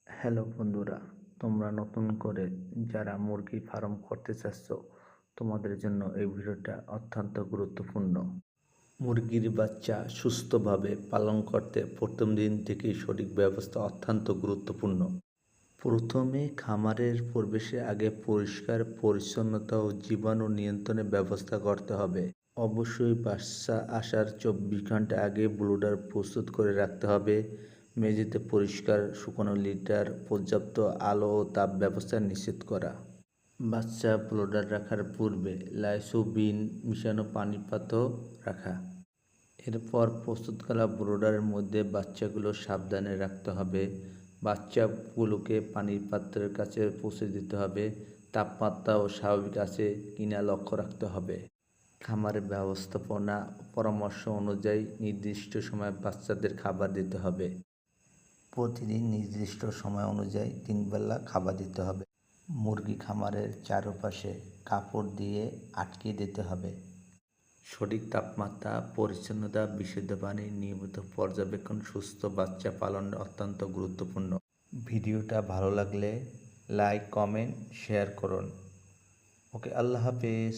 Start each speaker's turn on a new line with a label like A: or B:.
A: Hello বন্ধুরা, তোমরা নতুন করে যারা মুরগি ফার্ম করতে চাচ্ছ, তোমাদের জন্য এই ভিডিওটা অত্যন্ত গুরুত্বপূর্ণ। মুরগির বাচ্চা সুস্থভাবে পালন করতে প্রথম দিন থেকেই সঠিক ব্যবস্থা অত্যন্ত গুরুত্বপূর্ণ। প্রথমে খামারের প্রবেশের আগে পরিষ্কার পরিচ্ছন্নতা ও জীবাণু নিয়ন্ত্রণের ব্যবস্থা করতে হবে। অবশ্যই বাচ্চা আসার 24 ঘন্টা আগে ব্রুডার প্রস্তুত করে রাখতে হবে। মেঝেতে পরিষ্কার শুকনো লিটার, পর্যাপ্ত আলো ও তাপ ব্যবস্থা নিশ্চিত করা। বাচ্চা ব্রুডার রাখার পূর্বে লাইসোবিন মিশানো পানি পাত্র রাখা। এরপর প্রস্তুত করা ব্রুডারের মধ্যে বাচ্চাগুলো সাবধানে রাখতে হবে। বাচ্চাগুলোকে পানির পাত্রের কাছে পৌঁছে দিতে হবে। তাপমাত্রা ও স্বাভাবিক আছে কিনা লক্ষ্য রাখতে হবে। খামারের ব্যবস্থাপনা পরামর্শ অনুযায়ী নির্দিষ্ট সময়ে বাচ্চাদের খাবার দিতে হবে। প্রতিদিন নির্দিষ্ট সময় অনুযায়ী 3 বেলা খাবার দিতে হবে। মুরগি খামারের চারপাশে কাপড় দিয়ে আটকে দিতে হবে। সঠিক তাপমাত্রা, পরিচ্ছন্নতা, বিশুদ্ধ পানি, নিয়মিত পর্যবেক্ষণ সুস্থ বাচ্চা পালন অত্যন্ত গুরুত্বপূর্ণ। ভিডিওটা ভালো লাগলে লাইক, কমেন্ট, শেয়ার করুন। ওকে, আল্লাহ হাফেজ।